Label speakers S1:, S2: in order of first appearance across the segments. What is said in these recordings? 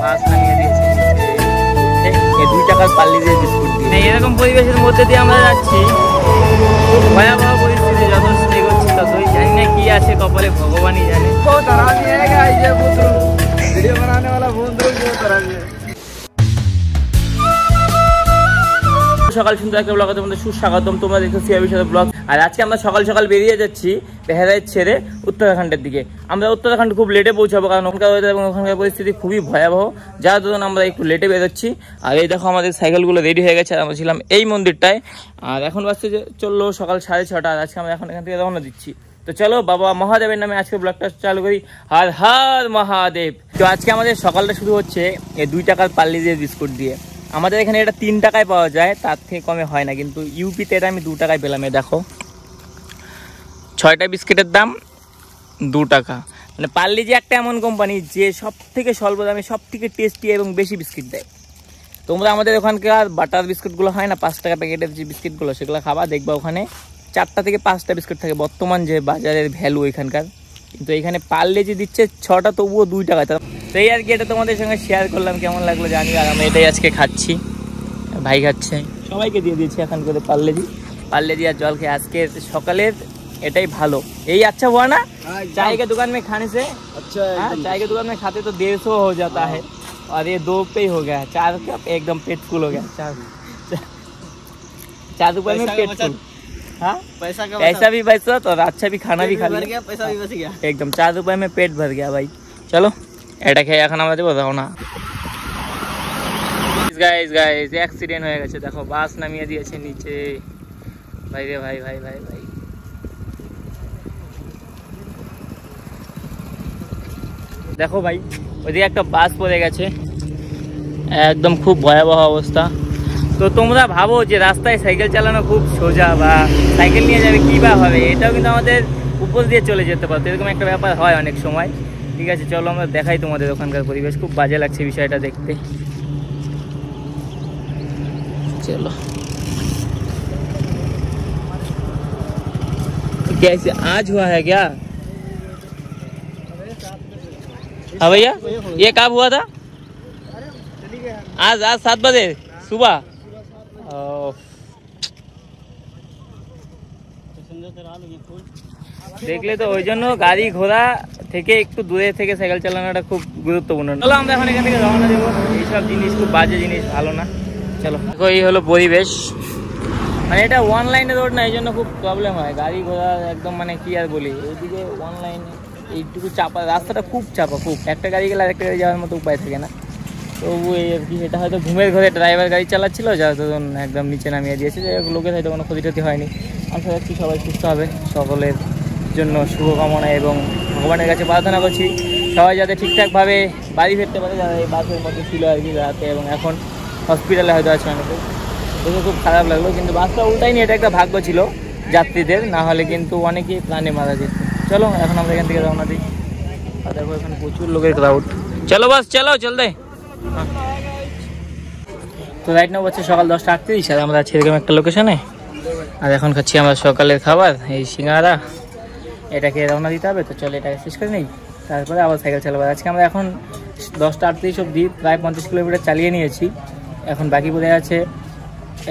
S1: বাস নামিয়ে দিয়েছে এই 2 টাকার পাল্লি দিয়ে বিস্কুট দিয়ে। এরকম পরিবেশের মধ্যে দিয়ে আমরা যাচ্ছি, খুব ভয়াবহ পরিস্থিতি, যত এগোচ্ছি ততই। জানি না কি আছে কপালে, ভগবানই জানে। সকাল সুন্দর একটা ব্লগে তোমাদের সুস্বাগতম। তোমরা দেখছো সিআরবির সাথে ব্লগ। আর আজকে আমরা সকাল সকাল বেরিয়ে যাচ্ছি বেহারাইচ ছেড়ে উত্তরাখণ্ডের দিকে। আমরা উত্তরাখণ্ড খুব লেটে পৌঁছাবো, কারণ ওখানকার ওয়েদার এবং ওখানকার পরিস্থিতি খুবই ভয়াবহ, যার জন্য আমরা একটু লেটে বেরোচ্ছি। আর এই দেখো আমাদের সাইকেলগুলো রেডি হয়ে গেছে। আর আমরা ছিলাম এই মন্দিরটায়। আর এখন বাজছে যে চললো সকাল 6:30। আর আজকে আমরা এখন এখান থেকে রওনা দিচ্ছি। তো চলো বাবা মহাদেবের নামে আজকে ব্লগটা চালু করি। হর হর মহাদেব। তো আজকে আমাদের সকালটা শুরু হচ্ছে এই 2 টাকার পাল্লি দিয়ে বিস্কুট দিয়ে। আমাদের এখানে এটা 3 টাকায় পাওয়া যায়, তার থেকে কমে হয় না, কিন্তু ইউপিতে এটা আমি 2 টাকায় পেলাম। দেখো 6টা বিস্কিটের দাম 2 টাকা। মানে পাল্লি যে একটা এমন কোম্পানি যে সব থেকে স্বল্প দামে সব থেকে টেস্টি এবং বেশি বিস্কিট দেয়। তোমরা আমাদের ওখানকার বাটার বিস্কুটগুলো হয় না 5 টাকা প্যাকেটের যে বিস্কিটগুলো, সেগুলো খাবা, দেখবা ওখানে 4টা থেকে 5টা বিস্কুট থাকে বর্তমান যে বাজারের ভ্যালু এখানকার। কিন্তু এখানে পাল্লে যে দিচ্ছে 6টা, তবুও 2 টাকা। তো এই আর কি, এটা তোমাদের সঙ্গে শেয়ার করলাম, কেমন লাগলো জানি। আর আমি এটাই আজকে খাচ্ছি, ভাই খাচ্ছে, সবাইকে দিয়ে দিয়েছি এখন করে পাল্লে দিয়ে আর জল খেয়ে। আজকে সকালের এটাই ভালো। এই अच्छा हुआ ना चाय के दुकान में खाने से? अच्छा चाय के दुकान में खाते तो 150 हो जाता है, और ये 2 पे ही हो गया। 4 कप एकदम पेट फुल हो गया। 4 रुपए में पेट फुल। हाँ पैसा भी बचा तो अच्छा भी खाना भी खा लिया, पैसा भी बच गया एकदम। 4 रुपए में पेट भर गया भाई। चलो এটা খেয়ে এখন আমরা দেবো রওনা। গাইস অ্যাক্সিডেন্ট হয়ে গেছে, দেখো বাস নামিয়ে দিয়েছে নিচে। ভাই রে ভাই ভাই ভাই ভাই, দেখো ভাই ওইদিকে একটা বাস পড়ে গেছে, একদম খুব ভয়াবহ অবস্থা। তো তোমরা ভাবো যে রাস্তায় সাইকেল চালানো খুব সোজা, বা সাইকেল নিয়ে যাবে কী বা হবে, এটাও কিন্তু আমাদের উপর দিয়ে চলে যেতে পারতো, এরকম একটা ব্যাপার হয় অনেক সময়। ঠিক আছে চলো আমরা দেখাই তোমাদের ওখানকার পরিবেশ। খুব বাজে লাগছে বিষয়টা দেখতে। चलो कैसे आज हुआ है क्या? हाँ भैया ये कब हुआ था? आज 7 बजे सुबह। দেখলে তো, ওই জন্য গাড়ি ঘোড়া থেকে একটু দূরে থেকে সাইকেল চালানোটা খুব গুরুত্বপূর্ণ। চলো আমরা এখন এখান থেকে রওনা দেবো। এইসব জিনিস খুব বাজে জিনিস, ভালো না। চলো দেখো এই হলো পরিবেশ। মানে এটা অনলাইনে রোড না, এই জন্য খুব প্রবলেম হয় গাড়ি ঘোড়া একদম। মানে কি আর বলি, এইদিকে অনলাইনে এইটুকু চাপা, রাস্তাটা খুব চাপা, খুব একটা গাড়ি গেলে আরেকটা গাড়ি যাওয়ার মতো উপায় থাকে না। তবু এই আর কি, এটা হয়তো ঘুমের ঘরে ড্রাইভার গাড়ি চালাচ্ছিল, যার তখন একদম নিচে নামিয়ে দিয়েছে। যে লোকের হয়তো কোনো ক্ষতি টতি হয়নি। আশা রাখছি সবাই সুস্থ হবে। সকলের জন্য শুভকামনা এবং ভগবানের কাছে প্রার্থনা করছি সবাই যাতে ঠিকঠাকভাবে বাড়ি ফিরতে পারে, যারা এই বাসের মধ্যে ছিল আর কি রাতে, এবং এখন হসপিটালে হয়তো আছে অনেকে। দেখে খুব খারাপ লাগলো, কিন্তু বাসটা উল্টায়নি, এটা একটা ভাগ্য ছিল যাত্রীদের, না হলে কিন্তু অনেকেই প্রাণে মারা যেত। চলো এখন আমরা এখান থেকে রওনা দিই। আর দেখো এখানে প্রচুর লোকের ক্রাউড। চলো বাস চলো চলতে। তো রাইট নাও হচ্ছে সকাল 10:38, আর আমরা আছি এরকম একটা লোকেশনে। আর এখন খাচ্ছি আমরা সকালের খাবার, এই সিঙ্গারা। এটাকে রওনা দিতে হবে, তো চলো এটাকে শেষ করে নেই, তারপরে আবার সাইকেল চালাবো। আজকে আমরা এখন 10:38 অবধি প্রায় 50 কিলোমিটার চালিয়ে নিয়েছি। এখন বাকি পড়ে আছে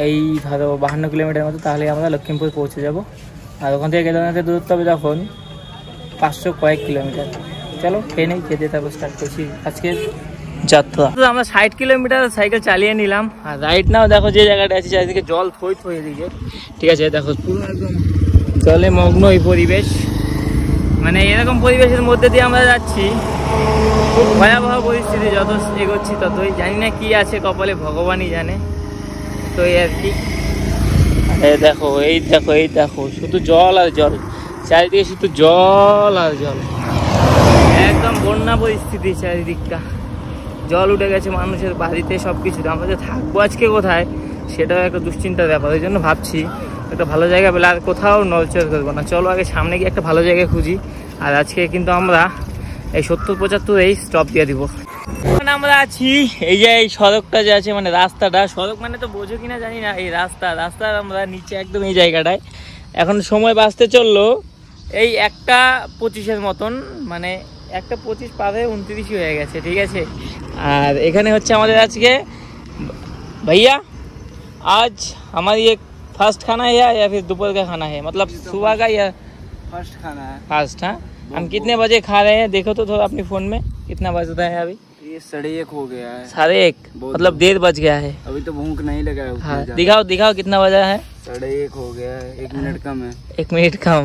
S1: এই ধরো 52 কিলোমিটার মতো, তাহলে আমরা লক্ষ্মীমপুর পৌঁছে যাব। আর ওখান থেকে কেদারনাথের দূরত্ব হবে যখন 500 কয়েক কিলোমিটার। চলো খেয়ে নেই, খেতে তারপর স্টার্ট করছি আজকের যাত্রা। তো আমরা 60 কিলোমিটার সাইকেল চালিয়ে নিলাম। আর রাইট নাও দেখো যে জায়গাটা আছে চারিদিকে জল থই থই এদিকে। ঠিক আছে দেখো পুরো একদম জলে মগ্ন এই পরিবেশ। মানে এরকম পরিবেশের মধ্যে দিয়ে আমরা যাচ্ছি, খুব ভয়াবহ পরিস্থিতি, যত এগোচ্ছি ততই। জানি না কি আছে কপালে, ভগবানই জানে। তো এই আর কি, দেখো এই দেখো এই দেখো শুধু জল আর জল, চারিদিকে শুধু জল আর জল, একদম বন্যা পরিস্থিতি চারিদিকটা। জল উঠে গেছে মানুষের বাড়িতে, সব কিছুতে। আমরা যে থাকবো আজকে কোথায়, সেটাও একটা দুশ্চিন্তার ব্যাপার। ওই জন্য ভাবছি একটা ভালো জায়গা পেলে আর কোথাও নড়চড় করবো না। চলো আগে সামনে গিয়ে একটা ভালো জায়গায় খুঁজি। আর আজকে কিন্তু আমরা এই 70-75 স্টপ দিয়ে দিব। এখন আমরা আছি এই যে এই সড়কটা যে আছে, মানে রাস্তাটা, সড়ক মানে তো বোঝো কিনা জানি না, এই রাস্তার আমরা নিচে একদম এই জায়গাটায়। এখন সময় বাঁচতে চললো এই 1:25 মতন, মানে একটা 25 পার হয়ে 29 হয়ে গেছে, ঠিক আছে। আর এখানে হচ্ছে আমাদের আজকে भैया आज हमारी एक फर्स्ट खाना है या फिर दोपहर का खाना है, मतलब सुबह का या
S2: फर्स्ट खाना है।
S1: फर्स्ट। हाँ, हम कितने बजे खा रहे हैं देखो तो थोड़ा अपनी फ़ोन में, कितना बजता है अभी?
S2: ये 1:30 हो गया है।
S1: 1:30, मतलब 1:30 बज गया है।
S2: अभी तो भूख नहीं लगा है।
S1: हाँ, दिखाओ दिखाओ कितना बजा है।
S2: 1:30 हो गया है, 1 मिनट कम है।
S1: 1 मिनट कम।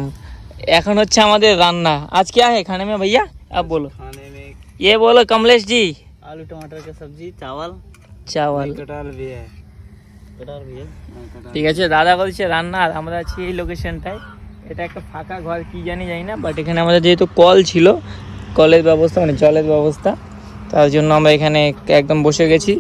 S1: এখন হচ্ছে আমাদের রান্না। आज क्या है खाने में भैया, अब बोलो।
S2: खाने में
S1: ये बोलो कमलेश जी।
S2: आलू टमाटर की सब्जी, चावल,
S1: चावल,
S2: कटहल भी है। कटहल भी है,
S1: ঠিক আছে। দাদা বলছে রান্না, আর আমরা আছি এই লোকেশনটায়। এটা একটা ফাঁকা ঘর, কি জানি না, বাট এখানে আমাদের যেহেতু কল ছিল, কলের ব্যবস্থা মানে জলের ব্যবস্থা, তার জন্য আমরা এখানে একদম বসে গেছি।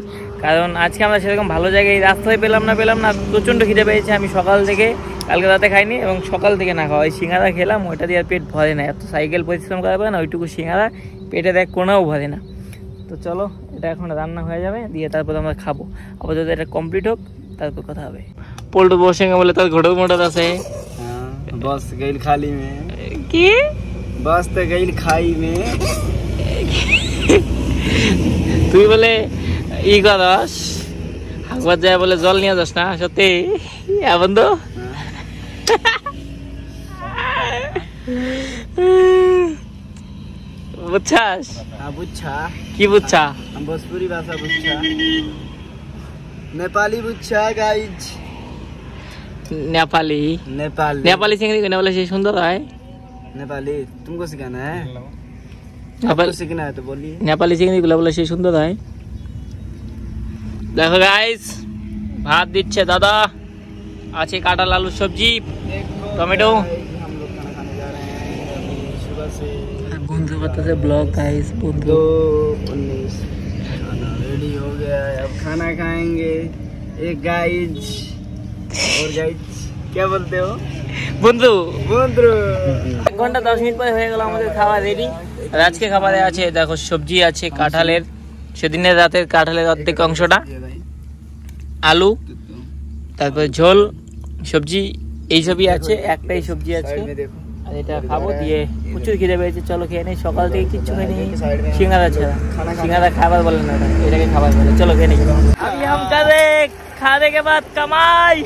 S1: কারণ আজকে আমরা সেরকম ভালো জায়গায় রাস্তায় পেলাম না, প্রচণ্ড খিদে পেয়েছে। আমি সকাল থেকে, কালকে রাতে খাইনি এবং সকাল থেকে না খাওয়া, ওই সিঙ্গারা খেলাম, ওইটা দিয়ে আর পেট ভরে না। এত সাইকেল পরিশ্রম করা পারে না, ওইটুকু সিঙ্গারা পেটে দেখ কোনাও ভরে না। তো চলো, এটা এখন রান্না হয়ে যাবে, দিয়ে তারপর আমরা খাবো। আপাতত এটা কমপ্লিট হোক, তারপর কথা হবে। পোল্টু বসেঙ্গে বলে তার ঘটক মোটর আছে।
S2: बस गईल खाली में
S1: কি
S2: बस तो गईल खाई में।
S1: তুই বলে ই করস, হাকবার যায় বলে জল নিয়ে যাস না, সত্যি বন্ধু? বুঝছাস?
S2: बुच्छा
S1: কি বুঝছা?
S2: हम भोजपुरी भाषा बुच्छा, नेपाली बुच्छा गाइज।
S1: নেপালি।
S2: नेपाली
S1: নেপালি চিংড়ি কিনে বলে সে সুন্দর হয়।
S2: नेपाली तुमको सिखाना है?
S1: নেপাল
S2: आपको सीखना है तो बोलिए।
S1: নেপালি চিংড়ি গুলো বলে সে সুন্দর হয়। দেখো গাইস, ভাত দিচ্ছে দাদা, আছে কাঁঠাল আলুর সবজি, টমেটো।
S2: हम लोग खाना खाने जा रहे हैं अभी सुबह से।
S1: বন্ধু করতেছে ব্লগ গাইস, বন্ধু।
S2: 2:19 खाना रेडी हो गया है, अब खाना खाएंगे। एक गाइज और गाइज क्या बोलते हो?
S1: বন্ধু।
S2: বন্ধু
S1: 1 ঘন্টা 10 মিনিট পরে হয়ে গেল আমাদের খাওয়া রেডি। আর আজকে খাবারে আছে দেখো সবজি আছে কাঁঠালের, সেদিনের রাতের কাঁঠালের অর্ধেক অংশটা, আলু, তারপরে ঝোল, সবজি, এইসবই আছে, একটাই সবজি আছে।
S2: में देखो
S1: আর এটা খাবো, দিয়ে প্রচুর খিদে পেয়েছে, চলো খেয়ে নেই। সকাল থেকে কিচ্ছু খাইনি, সিঙ্গারা ছাড়া। সিঙ্গারা খাবার বলে না, এটাকে খাবার বলে। চলো খেয়ে নেই। अभी हम कर रहे खाने के बाद कमाई।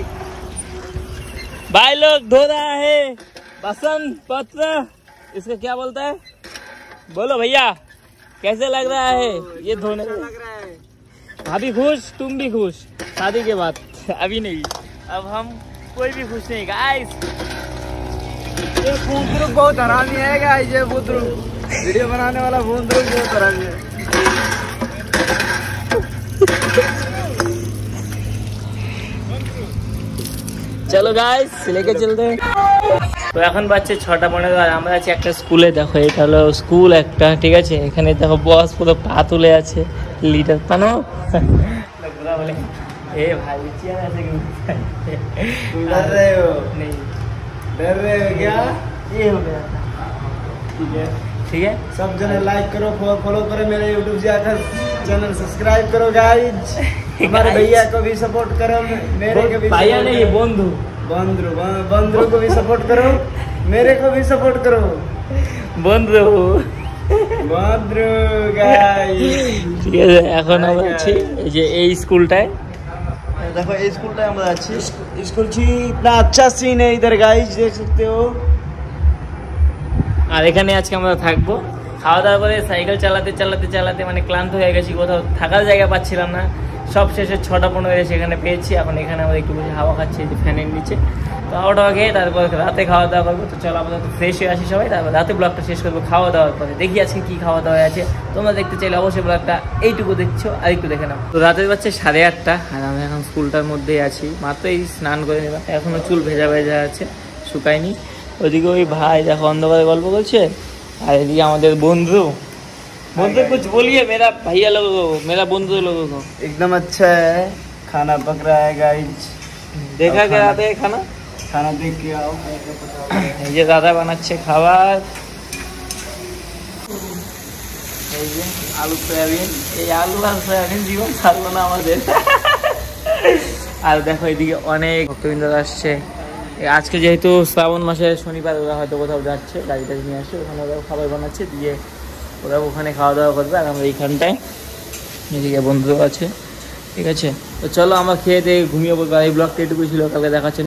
S1: भाई लोग धो रहा है बसंत पत्र, इसको क्या बोलता है बोलो भैया, कैसे लग रहा है ये धोने?
S2: लग रहा है।
S1: भाभी खुश, तुम भी खुश? शादी के बाद अभी नहीं, अब हम कोई भी खुश नहीं गाइस।
S2: ये बुंदरुक बहुत हरामी है गाइस, ये बुंदरुक वीडियो बनाने वाला बुंदरुक बहुत हरामी है।
S1: চলো গাইস লেকে চলতে। তো এখন বাজছে 6:15, আর আমরা আছি একটা স্কুলে। দেখো এটা হলো স্কুল একটা, ঠিক আছে। এখানে দেখো বস পুরো পা তুলে আছে, লিডার পানো পুরা বলে এ ভাই চিয়া আছে কি
S2: डर रहे हो?
S1: नहीं,
S2: डर रहे हो क्या?
S1: ये हो गया था। ठीक है, ठीक है।
S2: सब जने लाइक करो, फॉलो करो मेरे यूट्यूब चैनल, सब्सक्राइब करो गाइज। हमारे भैया को भी सपोर्ट करो, मेरे को भी
S1: भैया
S2: support
S1: नहीं,
S2: करो।
S1: बंधु
S2: बंधु को भी सपोर्ट करो, मेरे को भी सपोर्ट करो।
S1: বন্ধু।
S2: बंधु गाइज
S1: ঠিক আছে, এখন আমরা আছি এই যে এই স্কুলটায়।
S2: देखो ये स्कूल टाइम में अच्छी स्कूल छी, इतना अच्छा सीन है इधर गाइज, देख सकते हो।
S1: আর এখানে আজকে আমরা থাকবো। খাওয়া দাওয়া করে সাইকেল চালাতে চালাতে চালাতে মানে ক্লান্ত হয়ে গেছি, কোথাও থাকার জায়গা পাচ্ছিলাম না। সব শেষে 6:15 সেখানে পেয়েছি। এখন এখানে আমরা একটু বসে হাওয়া খাচ্ছি, যে ফ্যানের নিচে। তো হাওয়া খেয়ে তারপর রাতে খাওয়া দাওয়া করবো। তো চলো আমাদের ফ্রেশ হয়ে আসি সবাই, তারপর রাতে ব্লগটা শেষ করবো খাওয়া দাওয়ার পরে। দেখি আজকে কি খাওয়া দাওয়া আছে, তোমরা দেখতে চাইলে অবশ্যই ব্লগটা এইটুকু দেখছো আর একটু দেখে নাও। তো রাতের বাচ্চা 8:30, আর আমরা এখন স্কুলটার মধ্যেই আছি। মাত্র এই স্নান করে নিলাম, এখনো চুল ভেজা ভেজা আছে, শুকায়নি। ওইদিকে ওই ভাই দেখো অন্ধকারে গল্প করছে, আর এদিকে আমাদের বন্ধু। বন্ধু कुछ बोलिए मेरा भैया लोगों को, मेरा बंधु लोगों को।
S2: एकदम अच्छा है, खाना पक रहा है गाइज।
S1: देखा क्या आते है खाना,
S2: खाना देख के आओ।
S1: এই যে দাদা বানাচ্ছে খাবার, এই যে আলু সয়াবিন। এই আলু আর সয়াবিন জীবন ছাড়লো না আমাদের। আর দেখো এদিকে অনেক ভক্তবৃন্দ আসছে। আজকে যেহেতু শ্রাবণ মাসের শনিবার, ওরা হয়তো কোথাও যাচ্ছে, গাড়িটা নিয়ে আসছে, ওখানে ওরা খাবার বানাচ্ছে, দিয়ে ওরা ওখানে খাওয়া দাওয়া করবে আর আমরা এইখানটায় এদিকে বন্ধুও আছে। ঠিক আছে, তো চলো আমরা খেয়ে দিয়ে ঘুমিয়ে পড়বো। এই ব্লগটা এটুকু ছিল, কালকে দেখাচ্ছে।